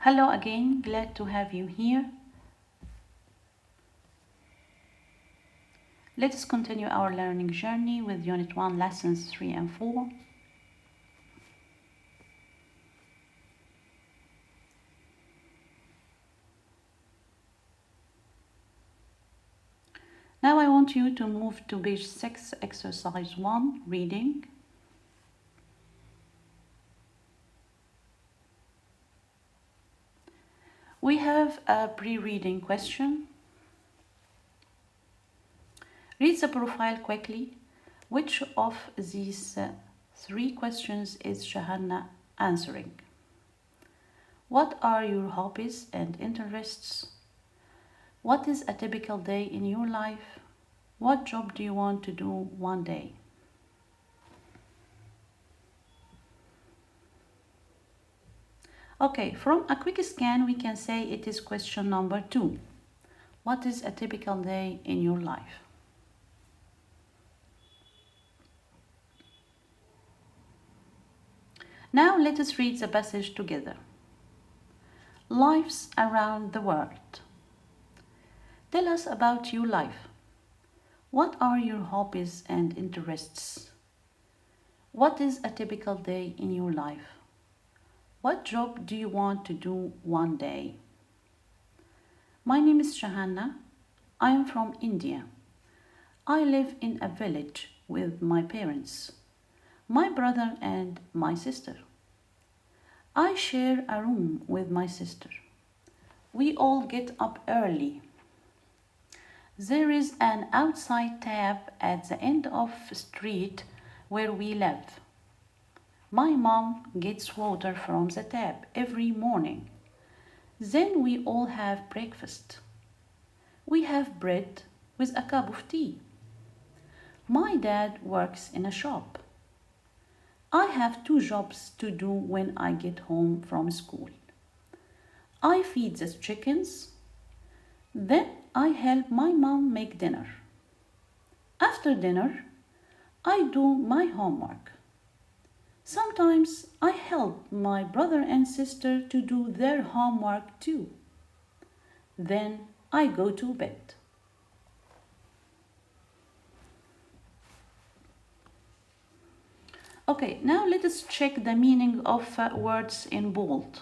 Hello again, glad to have you here. Let us continue our learning journey with Unit 1, Lessons 3 and 4. Now I want you to move to page 6, exercise 1, reading. We have a pre-reading question. Read the profile quickly. Which of these three questions is Shahanna answering? What are your hobbies and interests? What is a typical day in your life? What job do you want to do one day? Okay, from a quick scan, we can say it is question number 2. What is a typical day in your life? Now let us read the passage together. Lives around the world. Tell us about your life. What are your hobbies and interests? What is a typical day in your life? What job do you want to do one day? My name is Shahanna. I am from India. I live in a village with my parents, my brother and my sister. I share a room with my sister. We all get up early. There is an outside tap at the end of the street where we live. My mom gets water from the tap every morning. Then we all have breakfast. We have bread with a cup of tea. My dad works in a shop. I have 2 jobs to do when I get home from school. I feed the chickens. Then I help my mom make dinner. After dinner, I do my homework. Sometimes I help my brother and sister to do their homework too. Then I go to bed. Okay, now let us check the meaning of words in bold.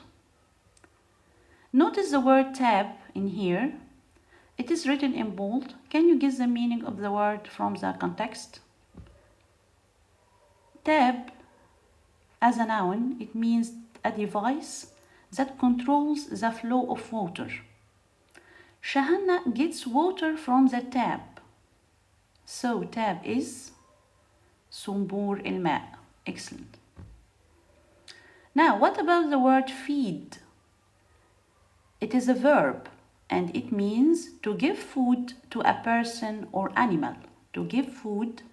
Notice the word tab in here. It is written in bold. Can you guess the meaning of the word from the context? Tab, as a noun, it means a device that controls the flow of water. Shahanna gets water from the tap. So tab is صنبور الماء. Excellent. Now, what about the word feed? It is a verb and it means to give food to a person or animal. To give food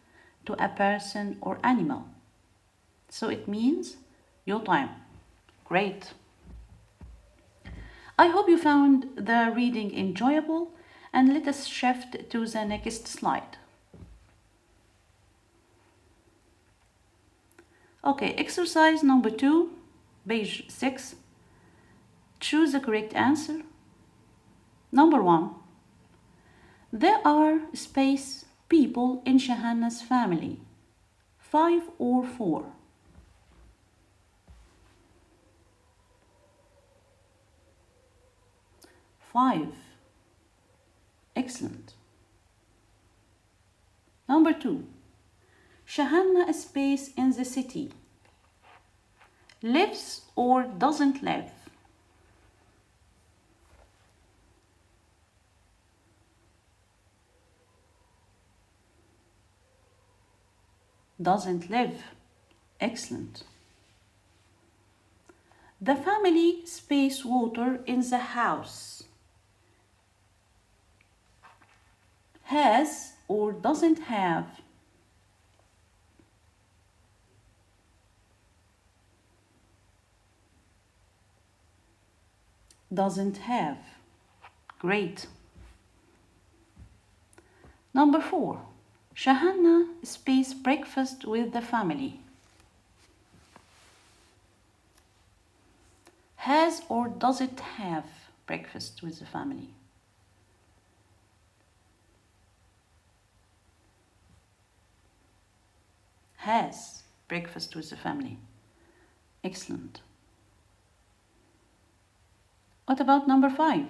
to a person or animal. So it means يطعم. Great. I hope you found the reading enjoyable, and let us shift to the next slide. Okay, exercise number 2, page 6. Choose the correct answer. Number 1. There are space people in Shahanna's family. 5 or 4. 5. Excellent. Number 2. Shahanna space in the city. Lives or doesn't live? Doesn't live. Excellent. The family space water in the house. Has or doesn't have? Doesn't have. Great. Number 4. Shahanna space breakfast with the family. Has or does it have breakfast with the family? Has breakfast with the family. Excellent. What about number 5?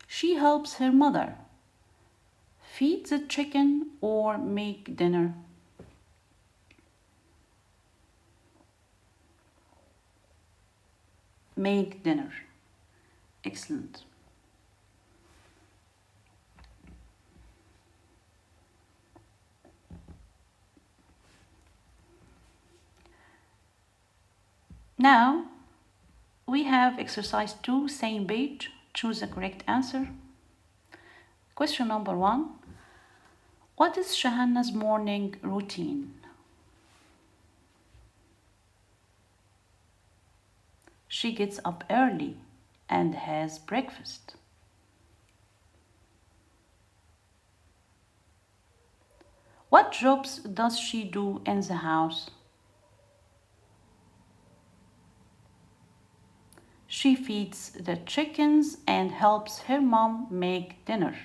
She helps her mother feed the chicken or make dinner. Make dinner. Excellent. Now we have exercise 2, same page. Choose the correct answer. Question number 1. What is Shahanna's morning routine? She gets up early and has breakfast. What jobs does she do in the house? She feeds the chickens and helps her mom make dinner.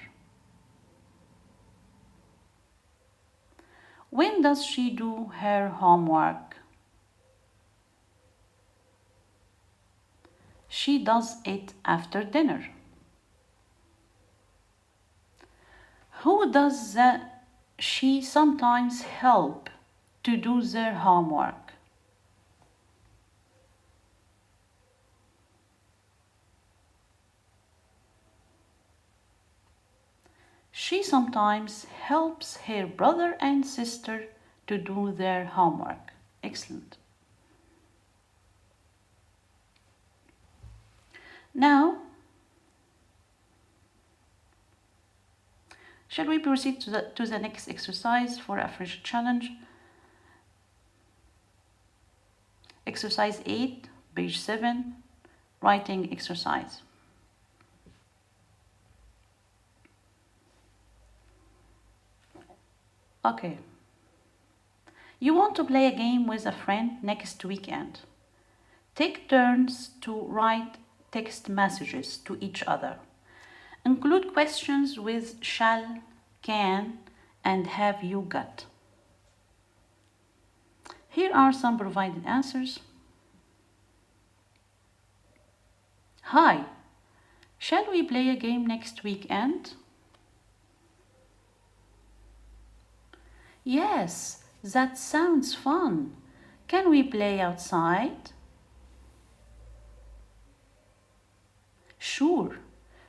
When does she do her homework? She does it after dinner. Who does she sometimes help to do their homework? She sometimes helps her brother and sister to do their homework. Excellent. Now, shall we proceed to the next exercise for a fresh challenge? Exercise 8, page 7, writing exercise. Okay. You want to play a game with a friend next weekend. Take turns to write text messages to each other. Include questions with shall, can, and have you got. Here are some provided answers. Hi, shall we play a game next weekend? Yes, that sounds fun. Can we play outside? Sure.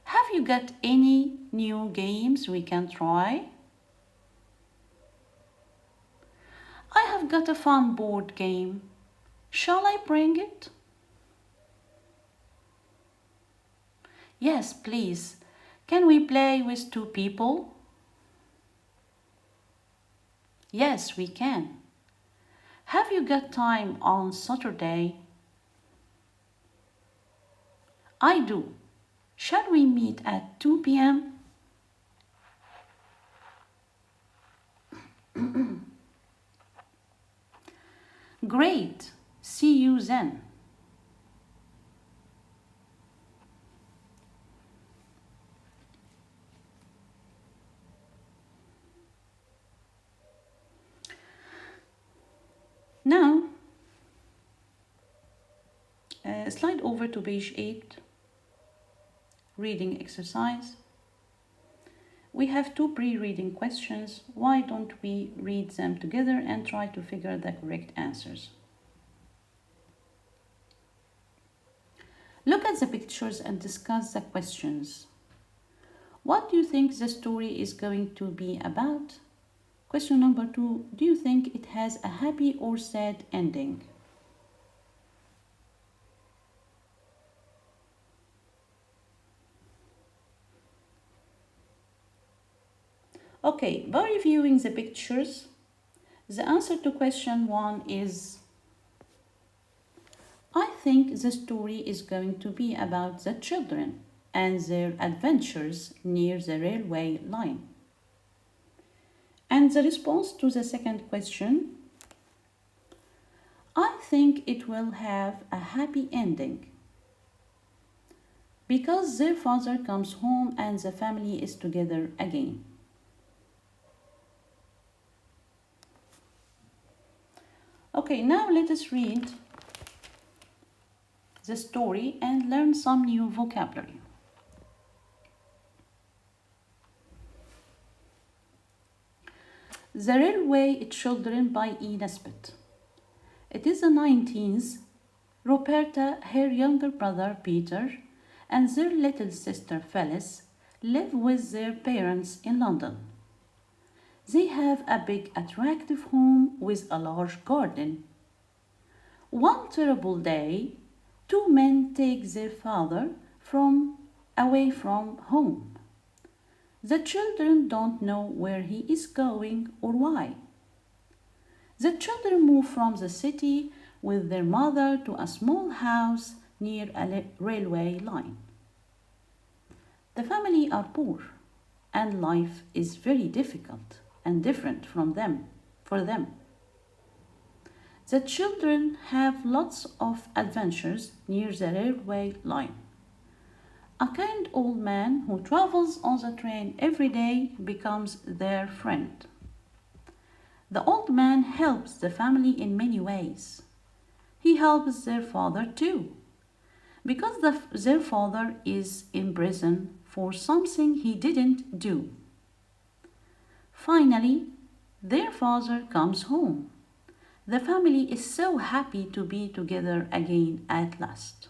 Have you got any new games we can try? I have got a fun board game. Shall I bring it? Yes, please. Can we play with 2 people? Yes, we can. Have you got time on Saturday? I do. Shall we meet at 2 p.m.? Great. See you then. Now, slide over to page 8, reading exercise. We have 2 pre-reading questions. Why don't we read them together and try to figure the correct answers? Look at the pictures and discuss the questions. What do you think the story is going to be about? Question number 2, do you think it has a happy or sad ending? Okay, by reviewing the pictures, the answer to question 1 is I think the story is going to be about the children and their adventures near the railway line. And the response to the second question, I think it will have a happy ending. because their father comes home and the family is together again. Okay, now let us read the story and learn some new vocabulary. The Railway Children by E. Nesbit. It is the 19th. Roberta, her younger brother Peter, and their little sister Phyllis live with their parents in London. They have a big, attractive home with a large garden. One terrible day, two men take their father away from home. The children don't know where he is going or why. The children move from the city with their mother to a small house near a railway line. The family are poor and life is very difficult and different for them. The children have lots of adventures near the railway line. A kind old man who travels on the train every day becomes their friend. The old man helps the family in many ways. He helps their father too, because their father is in prison for something he didn't do. Finally, their father comes home. The family is so happy to be together again at last.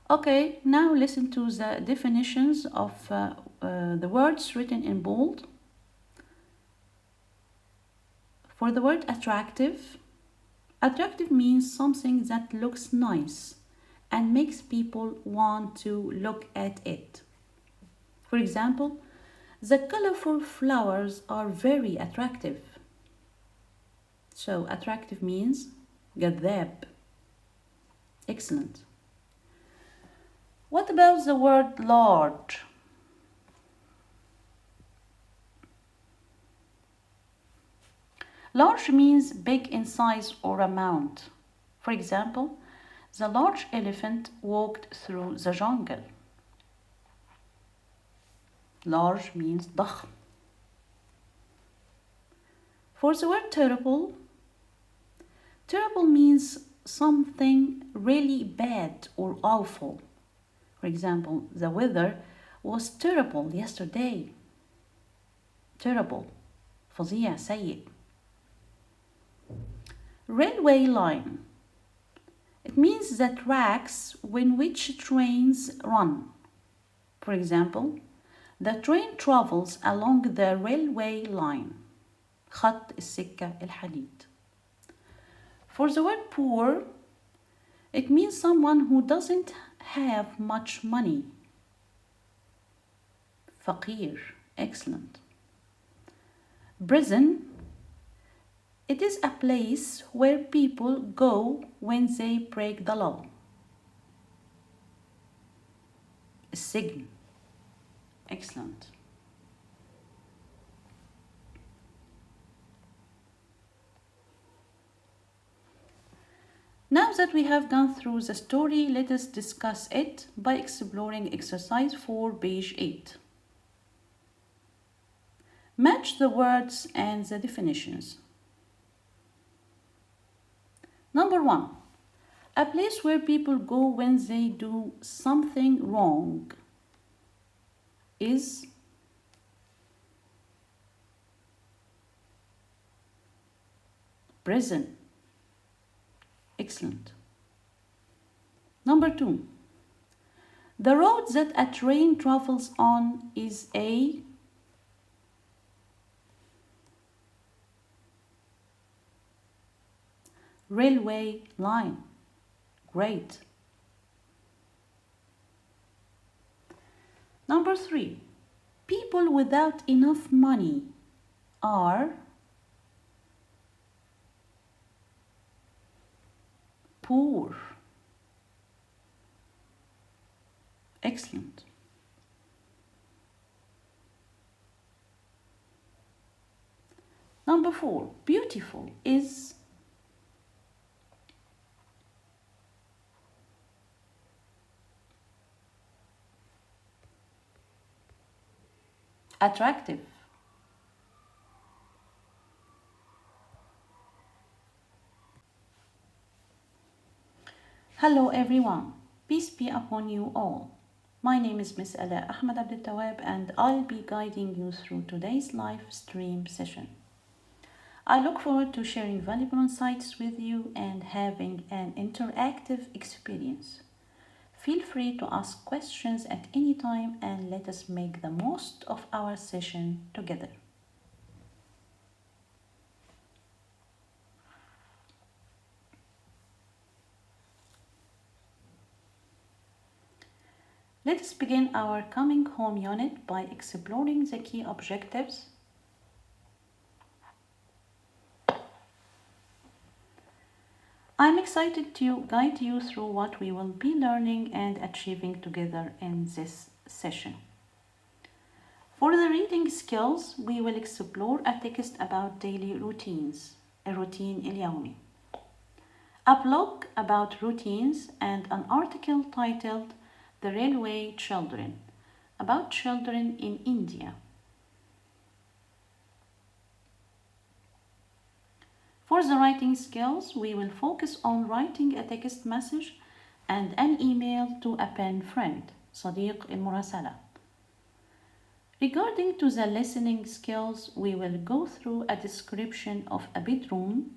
Okay, now listen to the definitions of the words written in bold. For the word attractive, attractive means something that looks nice and makes people want to look at it. For example, the colorful flowers are very attractive. So attractive means جذاب. Excellent. What about the word large? Large means big in size or amount. For example, the large elephant walked through the jungle. Large means ضخم. For the word terrible, terrible means something really bad or awful. For example, the weather was terrible yesterday. Terrible. فظيع سيء. Railway line. It means the tracks in which trains run. For example, the train travels along the railway line. خط السكة الحديد. For the word poor, it means someone who doesn't have much money. فقير. Excellent. Prison. It is a place where people go when they break the law. السجن. Excellent. Now that we have gone through the story, let us discuss it by exploring exercise 4, page 8. Match the words and the definitions. Number 1. A place where people go when they do something wrong is prison. Excellent. Number 2. The road that a train travels on is a railway line. Great. Number 3. People without enough money are poor. Excellent. Number 4, beautiful is attractive. Hello everyone, peace be upon you all. My name is Miss Ala Ahmed Abdel Tawab and I'll be guiding you through today's live stream session. I look forward to sharing valuable insights with you and having an interactive experience. Feel free to ask questions at any time and let us make the most of our session together. Let us begin our coming home unit by exploring the key objectives. I'm excited to guide you through what we will be learning and achieving together in this session. For the reading skills, we will explore a text about daily routines, الروتين اليومي, a blog about routines, and an article titled The Railway Children, about children in India. For the writing skills, we will focus on writing a text message and an email to a pen friend, صديق المراسلة. Regarding to the listening skills, we will go through a description of a bedroom.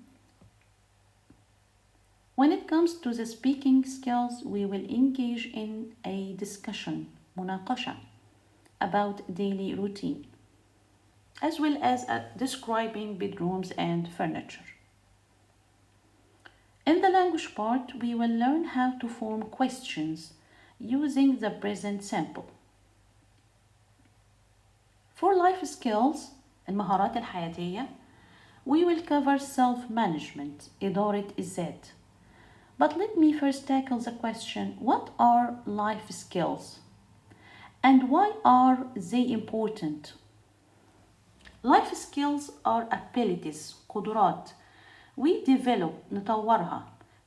When it comes to the speaking skills, we will engage in a discussion, مناقشة, about daily routine, as well as describing bedrooms and furniture. In the language part, we will learn how to form questions using the present simple. For life skills, المهارات الحياتية, we will cover self-management, إدارة الذات. But let me first tackle the question, what are life skills? And why are they important? Life skills are abilities, قدرات, we develop, نطورها,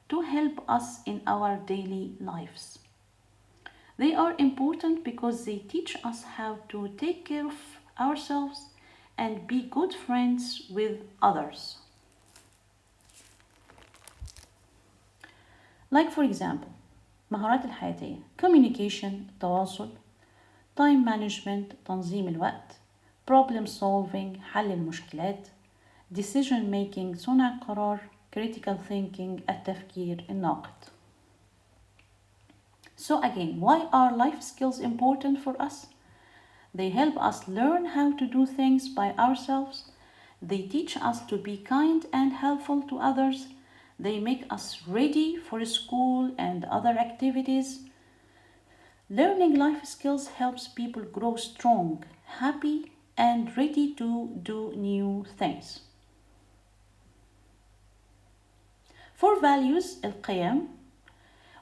to help us in our daily lives. They are important because they teach us how to take care of ourselves and be good friends with others. Like for example, مهارات الحياتية, communication, تواصل, time management, تنظيم الوقت, problem solving, حل المشكلات, decision making, صنع قرار, critical thinking, التفكير الناقد. So again, why are life skills important for us? They help us learn how to do things by ourselves. They teach us to be kind and helpful to others. They make us ready for school and other activities. Learning life skills helps people grow strong, happy, and ready to do new things. For values, القيم,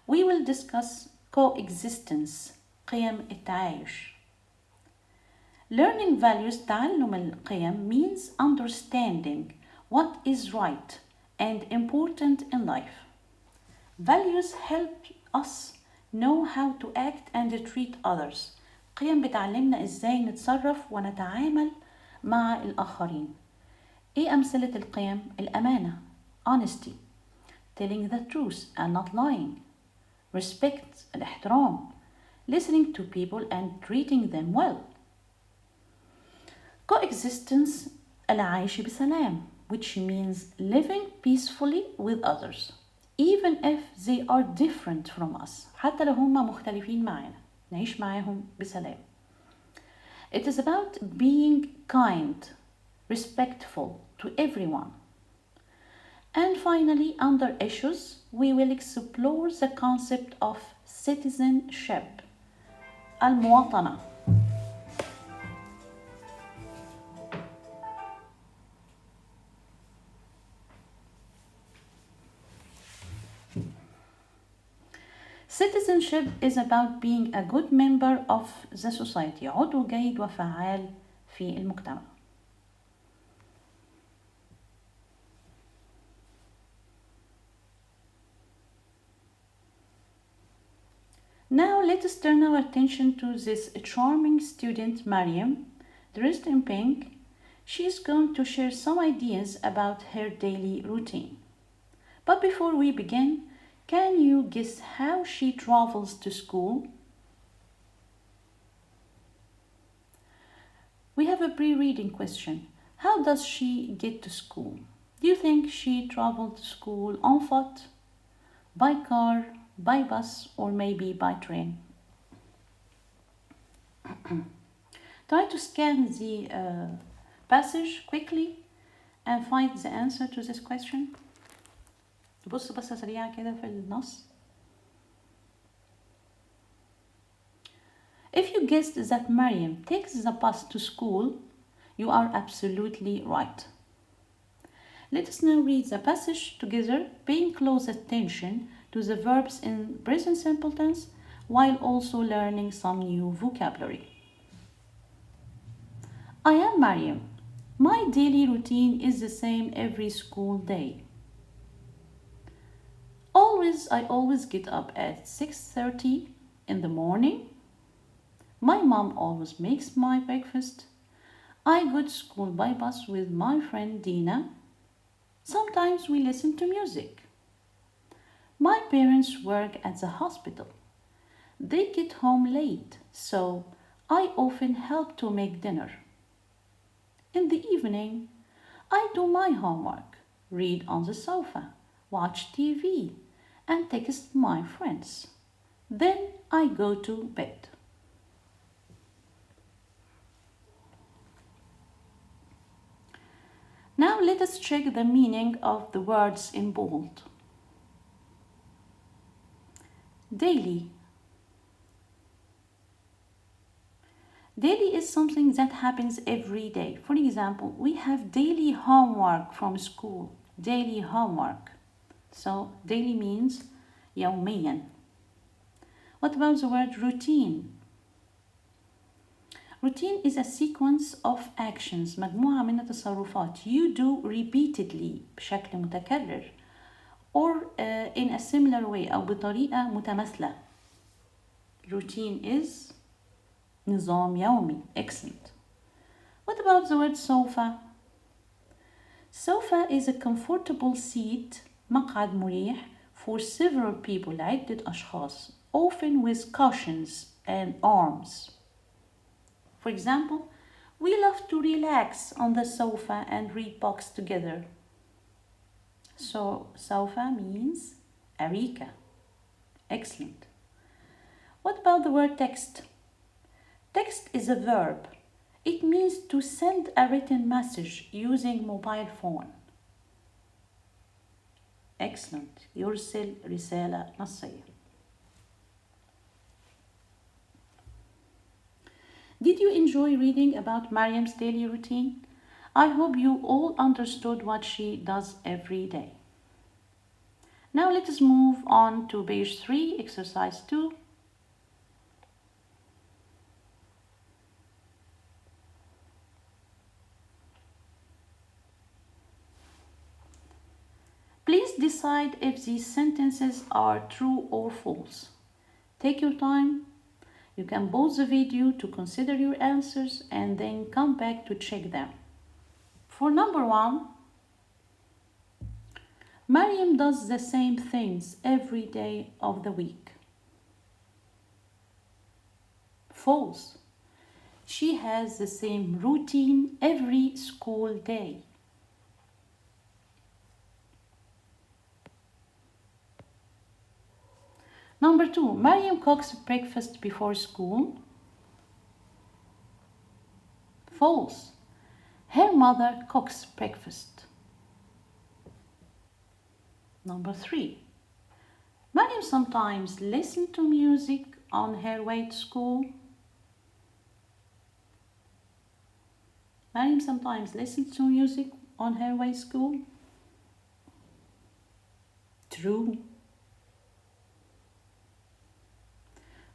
we will discuss coexistence, قيم التعايش. Learning values, تعلم القيم, means understanding what is right and important in life. Values help us know how to act and treat others. قيم بتعلمنا ازاي نتصرف ونتعامل مع الآخرين. ايه أمثلة القيم؟ الأمانة, honesty, telling the truth and not lying, respect, الاحترام, listening to people and treating them well. Coexistence, العيش بسلام, which means living peacefully with others, even if they are different from us. حتى لو هم مختلفين معنا, نعيش معاهم بسلام. It is about being kind, respectful to everyone. And finally, under issues, we will explore the concept of citizenship, المواطنة. Citizenship is about being a good member of the society, عضو جيد وفعال في المجتمع. Now let us turn our attention to this charming student, Mariam, dressed in pink. She is going to share some ideas about her daily routine. But before we begin, can you guess how she travels to school? We have a pre-reading question. How does she get to school? Do you think she traveled to school on foot, by car, by bus, or maybe by train? Try to scan the passage quickly and find the answer to this question. بص بصة سريعة كده في النص. If you guessed that Mariam takes the bus to school, you are absolutely right. Let us now read the passage together, paying close attention to the verbs in present simple tense while also learning some new vocabulary. I am Mariam. My daily routine is the same every school day. I always get up at 6:30 in the morning. My mom always makes my breakfast. I go to school by bus with my friend Dina. Sometimes we listen to music. My parents work at the hospital. They get home late, so I often help to make dinner. In the evening, I do my homework, read on the sofa, watch TV, and text my friends. Then I go to bed. Now let us check the meaning of the words in bold. Daily. Daily is something that happens every day. For example, we have daily homework from school. Daily homework. So daily means يوميا. What about the word routine? Routine is a sequence of actions, مجموعة من التصرفات you do repeatedly بشكل متكرر or in a similar way أو بطريقة متماثلة. Routine is نظام يومي. Excellent. What about the word sofa? Sofa is a comfortable seat, مقعد مريح for several people, عدة أشخاص, often with cushions and arms. For example, we love to relax on the sofa and read books together. So, sofa means arika. Excellent. What about the word text? Text is a verb. It means to send a written message using mobile phone. Excellent. يرسل رسالة نصية. Did you enjoy reading about Mariam's daily routine? I hope you all understood what she does every day. Now let us move on to page 3, exercise 2. Please decide if these sentences are true or false. Take your time. You can pause the video to consider your answers and then come back to check them. For number 1, Mariam does the same things every day of the week. False. She has the same routine every school day. Number 2, Mariam cooks breakfast before school. False. Her mother cooks breakfast. Number 3, Mariam sometimes listens to music on her way to school. Mariam sometimes listens to music on her way to school. True.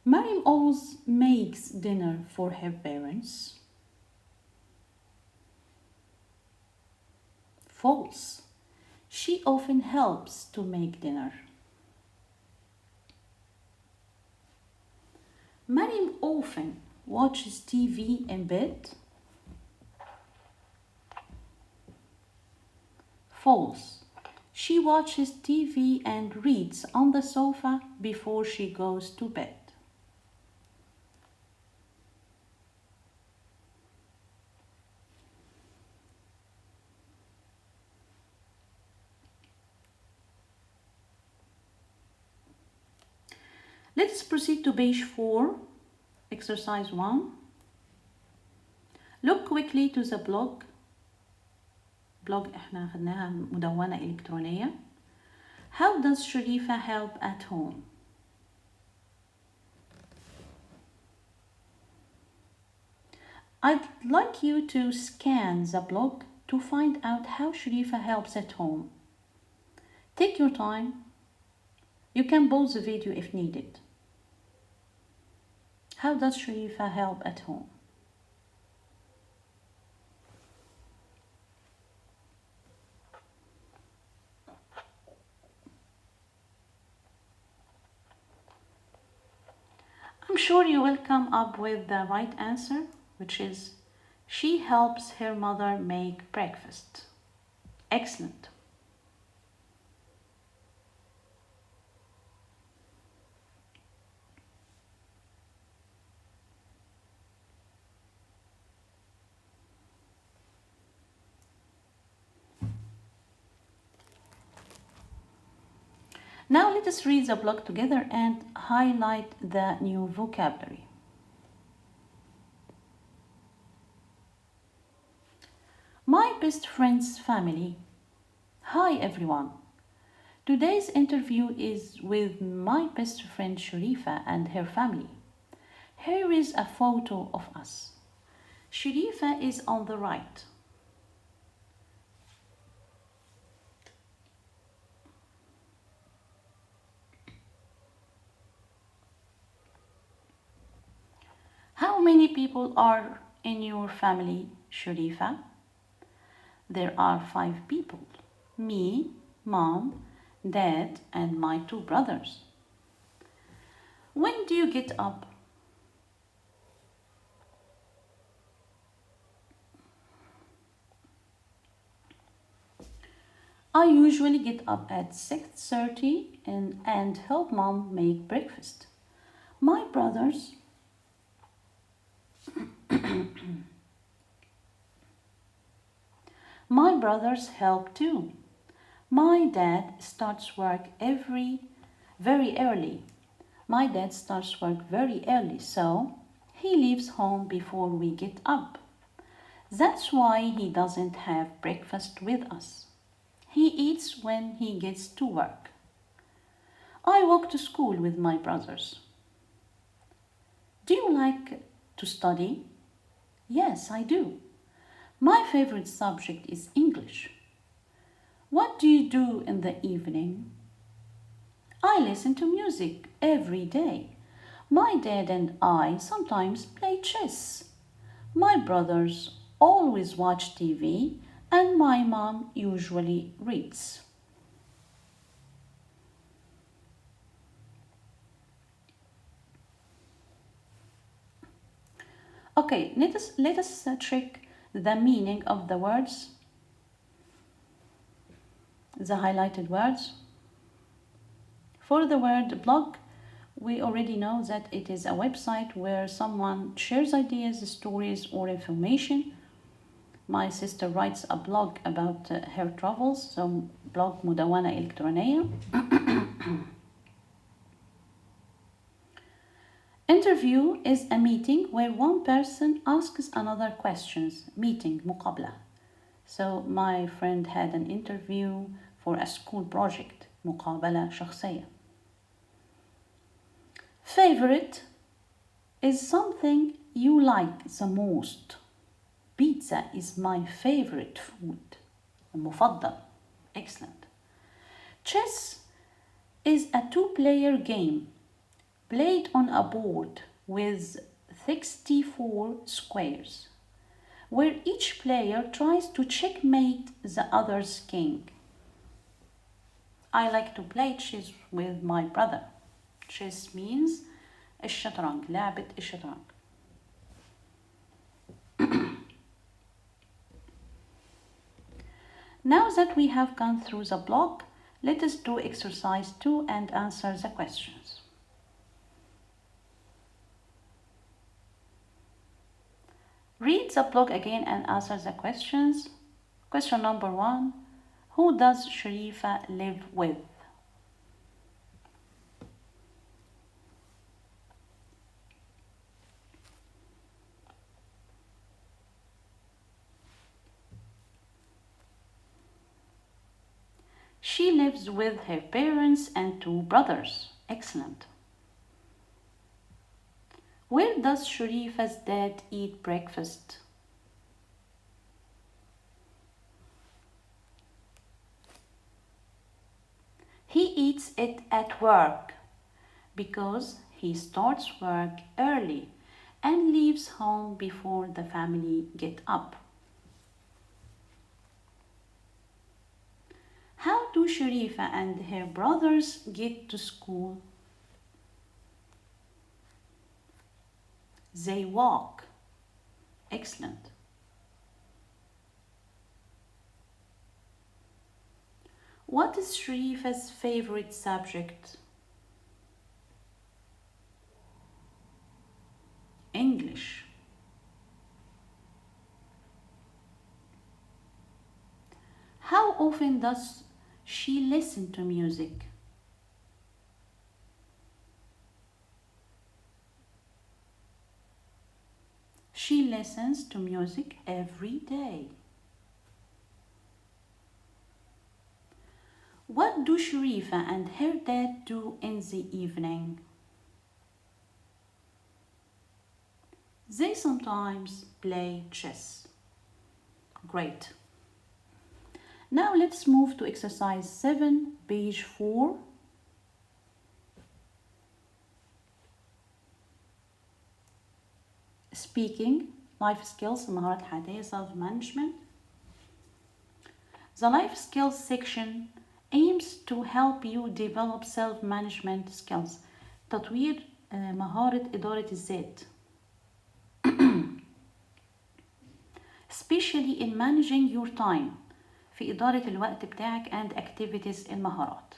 Mariam always makes dinner for her parents. False. She often helps to make dinner. Mariam often watches TV in bed. False. She watches TV and reads on the sofa before she goes to bed. Let's proceed to page 4, exercise 1. Look quickly to the blog. احنا خدناها مدونة إلكترونية. How does Sharifa help at home? I'd like you to scan the blog to find out how Sharifa helps at home. Take your time. You can pause the video if needed. How does Sharifa help at home? I'm sure you will come up with the right answer, which is she helps her mother make breakfast. Excellent. Now let us read the blog together and highlight the new vocabulary. My best friend's family. Hi everyone. Today's interview is with my best friend Sharifa and her family. Here is a photo of us. Sharifa is on the right. How many people are in your family, Sharifa? There are 5 people. Me, Mom, Dad, and my 2 brothers. When do you get up? I usually get up at 6:30 and help Mom make breakfast. My brothers My brothers help too. My dad starts work very early. My dad starts work very early, so he leaves home before we get up. That's why he doesn't have breakfast with us. He eats when he gets to work. I walk to school with my brothers. Do you like to study? Yes, I do. My favorite subject is English. What do you do in the evening? I listen to music every day. My dad and I sometimes play chess. My brothers always watch TV and my mom usually reads. Okay, let us check the meaning of the words, the highlighted words. For the word blog, we already know that it is a website where someone shares ideas, stories, or information. My sister writes a blog about her travels, so blog مدونة إلكترونية. Interview is a meeting where one person asks another questions. Meeting, مقابلة. So my friend had an interview for a school project. مقابلة شخصية. Favorite is something you like the most. Pizza is my favorite food. المفضل. Excellent. Chess is a 2-player game played on a board with 64 squares, where each player tries to checkmate the other's king. I like to play chess with my brother. Chess means الشطرنج، لعبة الشطرنج. Now that we have gone through the blog, let us do exercise 2 and answer the questions. Read the blog again and answer the questions. Question number 1. Who does Sharifa live with? She lives with her parents and 2 brothers. Excellent. Where does Sharifa's dad eat breakfast? He eats it at work because he starts work early and leaves home before the family get up. How do Sharifa and her brothers get to school? They walk. Excellent. What is Sharifa's favorite subject? English. How often does she listen to music? She listens to music every day. What do Sharifa and her dad do in the evening? They sometimes play chess. Great. Now let's move to exercise 7, page 4. Speaking, life skills, المهارات الحياتية, self-management. The life skills section aims to help you develop self-management skills. تطوير مهارة إدارة الذات. Especially in managing your time. في إدارة الوقت بتاعك and activities المهارات.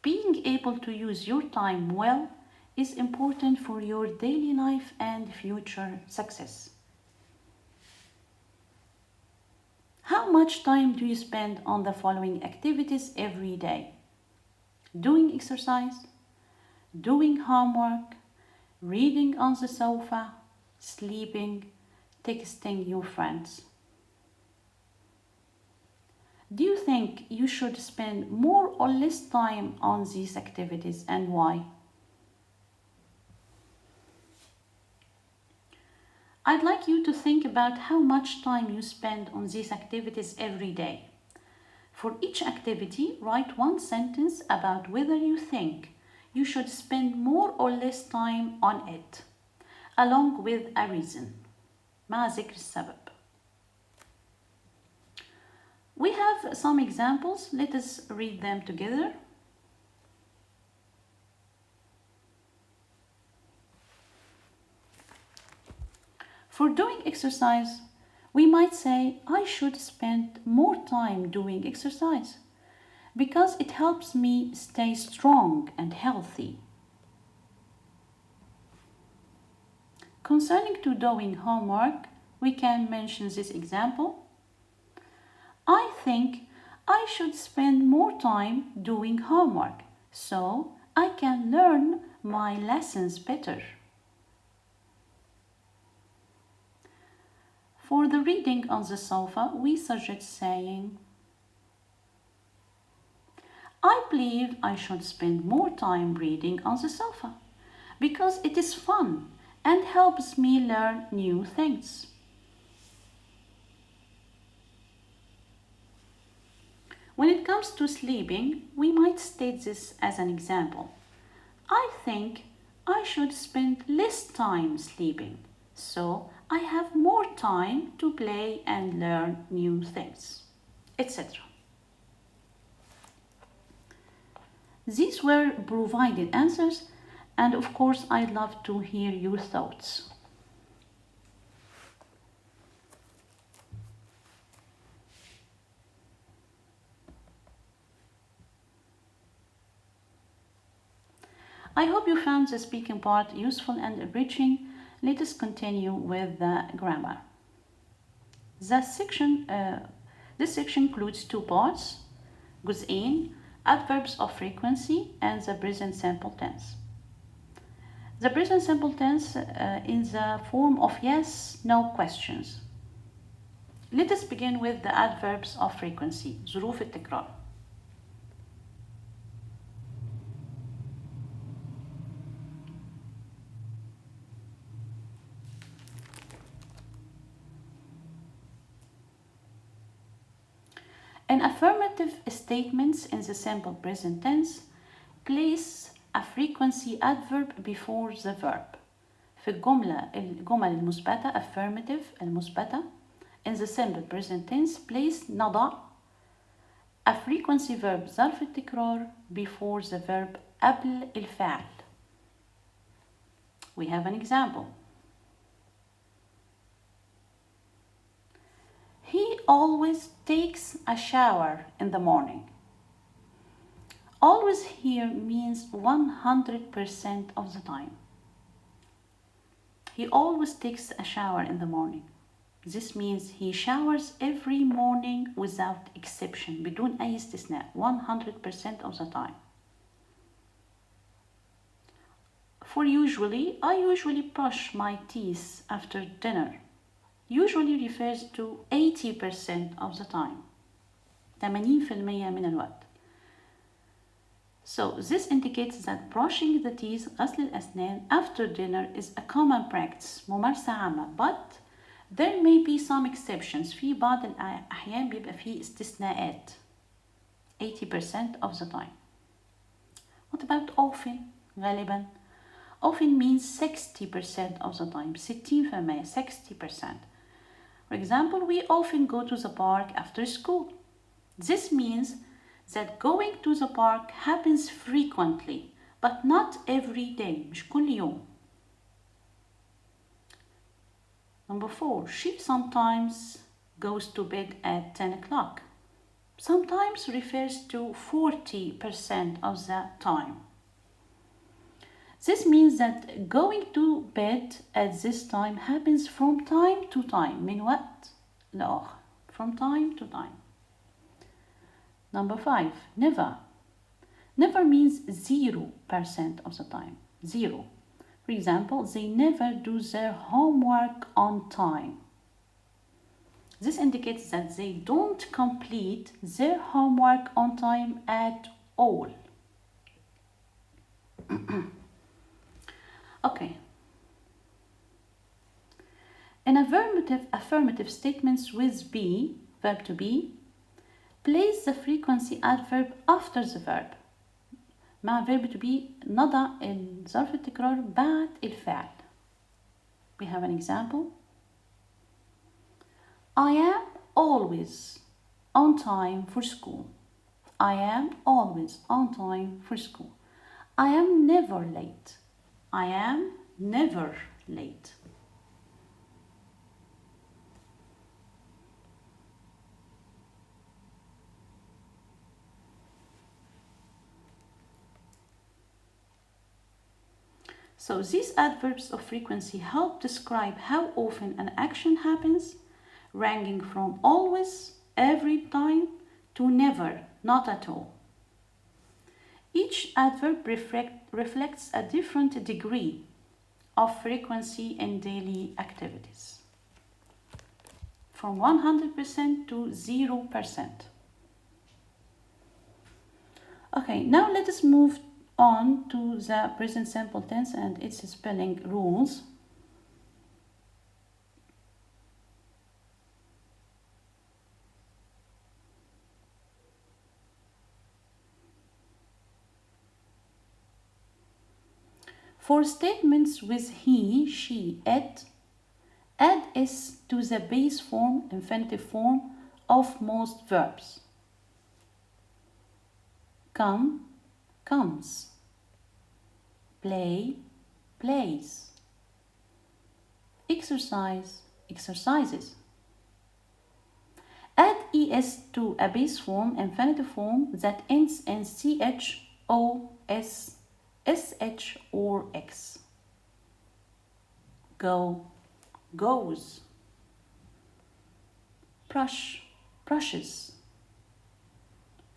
Being able to use your time well is important for your daily life and future success. How much time do you spend on the following activities every day? Doing exercise, doing homework, reading on the sofa, sleeping, texting your friends. Do you think you should spend more or less time on these activities and why? I'd like you to think about how much time you spend on these activities every day. For each activity, write one sentence about whether you think you should spend more or less time on it, along with a reason. مع ذكر السبب. We have some examples. Let us read them together. For doing exercise, we might say, I should spend more time doing exercise because it helps me stay strong and healthy. Concerning to doing homework, we can mention this example. I think I should spend more time doing homework so I can learn my lessons better. For the reading on the sofa, we suggest saying, I believe I should spend more time reading on the sofa because it is fun and helps me learn new things. When it comes to sleeping, we might state this as an example. I think I should spend less time sleeping, so I have more time to play and learn new things, etc. These were provided answers, And of course, I'd love to hear your thoughts. I hope you found the speaking part useful and enriching. Let us continue with the grammar. The section, this section includes two parts: جزئين, adverbs of frequency and the present simple tense. The present simple tense in the form of yes, no questions. Let us begin with the adverbs of frequency, ظروف التكرار. In affirmative statements in the simple present tense, place a frequency adverb before the verb. في الجمل المثبتة affirmative المثبتة in the simple present tense place نضع a frequency verb ظرف التكرار before the verb قبل الفعل. We have an example. He always takes a shower in the morning. Always here means 100% of the time. He always takes a shower in the morning. This means he showers every morning without exception, بدون أي استثناء, 100% of the time. For usually, I usually brush my teeth after dinner. Usually refers to 80% of the time. 80% من الوقت. So this indicates that brushing the teeth غسل الأسنان after dinner is a common practice, ممارسة عامة, but there may be some exceptions. في بعض الأحيان بيبقى فيه استثناءات 80% of the time. What about often? غالبا. Often means 60% of the time. 60%, 60%. For example, we often go to the park after school. This means that going to the park happens frequently, but not every day. مش كل يوم. Number 4, she sometimes goes to bed at 10 o'clock. Sometimes refers to 40% of the time. This means that going to bed at this time happens from time to time. من وقت لآخر. From time to time. Number 5, never. Never means 0% of the time. Zero. For example, they never do their homework on time. This indicates that they don't complete their homework on time at all. Okay. In affirmative statements with be, verb to be, place the frequency adverb after the verb. مع verb to be نضع ظرف التكرار بعد الفعل. We have an example. I am always on time for school. I am always on time for school. I am never late. I am never late. So these adverbs of frequency help describe how often an action happens, ranging from always, every time, to never, not at all. Each adverb reflects a different degree of frequency in daily activities, from 100% to 0%. Okay, now let us move on to the present simple tense and its spelling rules. For statements with he, she, it, add s to the base form, infinitive form of most verbs. Come, comes. play, plays. Exercise, exercises. Add es to a base form, infinitive form that ends in ch, o, s, sh, or x. Go, goes. Brush, brushes.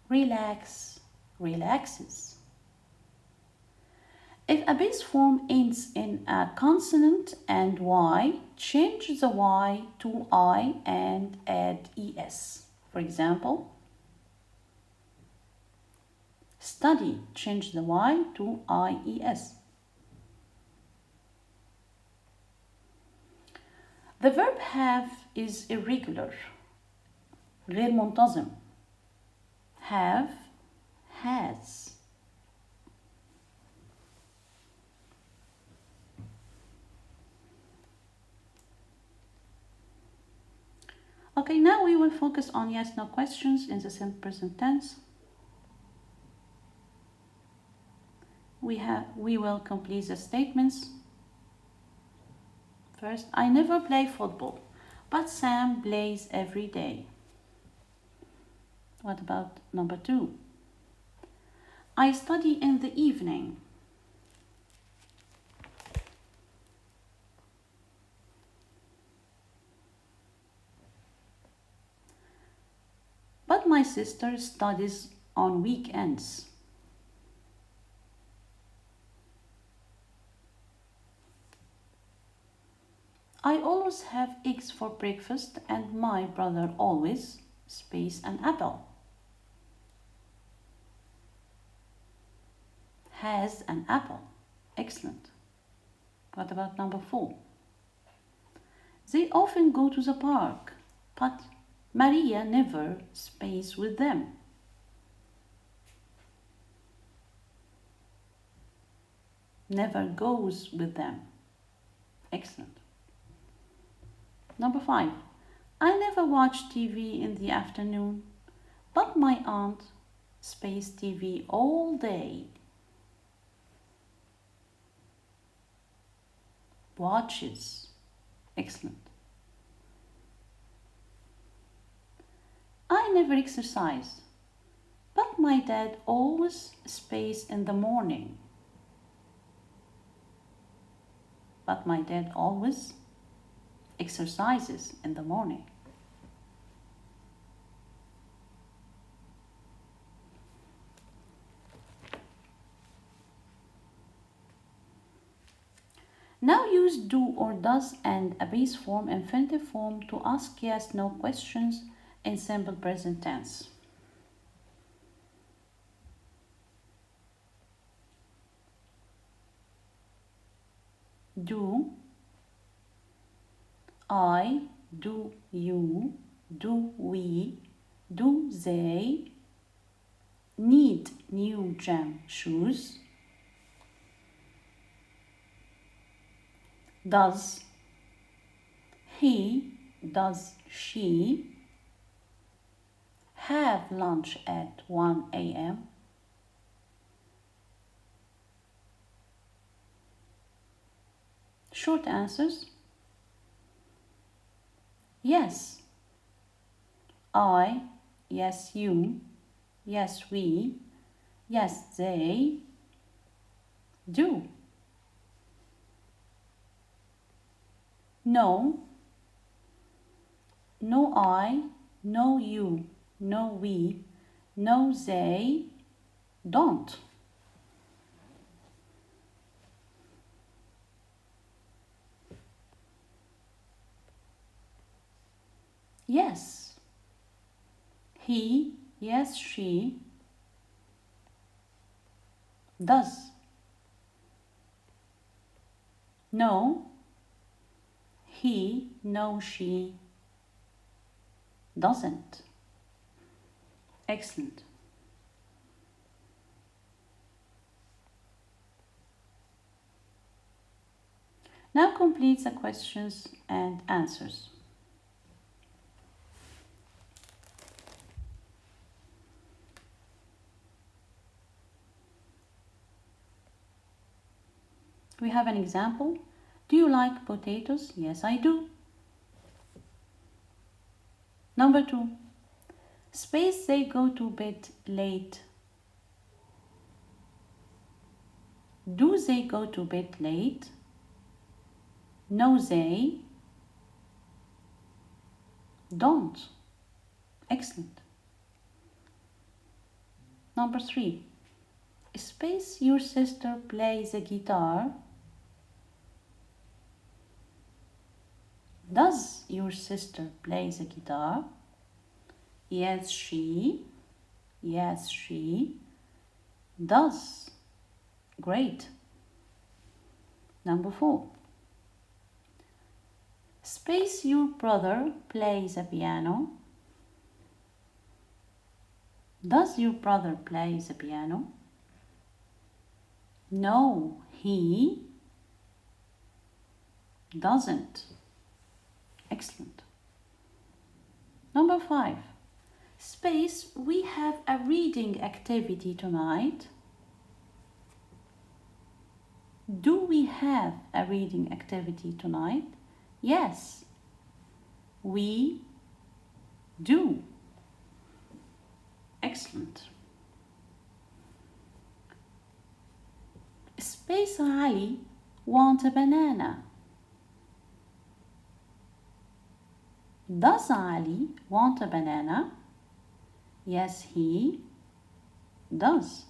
Relax, relaxes. If a base form ends in a consonant and y, change the y to I and add es. For example, study, change the y to ies. The verb have is irregular, غير منتظم. Have, has. Okay, now we will focus on yes/no questions in the simple present tense. We will complete the statements. First, I never play football, but Sam plays every day. What about number 2? I study in the evening. But my sister studies on weekends. I always have eggs for breakfast and my brother always, space an apple. Has an apple. Excellent. What about number 4? They often go to the park, but Maria never stays with them. Never goes with them. Excellent. Number 5. I never watch TV in the afternoon, but my aunt stays TV all day. Watches. Excellent. I never exercise, but my dad always stays in the morning. But my dad always exercises in the morning. Now use do or does and a base form, infinitive form to ask yes/no questions in simple present tense. Do, I, do you, do we, do they need new gym shoes? Does he, does she have lunch at 1 a.m.? Short answers. Yes. I, yes you, yes we, yes they do. No, no I, no you, no we, no they don't. Yes. He, yes she does. No, he, no she doesn't. Excellent. Now complete the questions and answers. We have an example. Do you like potatoes? Yes, I do. Number 2. Space, they go to bed late. Do they go to bed late? No, they don't. Excellent. Number 3. Space, your sister plays the guitar. Does your sister play the guitar? Yes, she. Yes, she does. Great. Number 4. Space, your brother plays the piano. Does your brother play the piano? No, he doesn't. Excellent. Number 5. Space, we have a reading activity tonight. Do we have a reading activity tonight? Yes, we do. Excellent. Space, Ali want a banana. Does Ali want a banana? Yes, he does.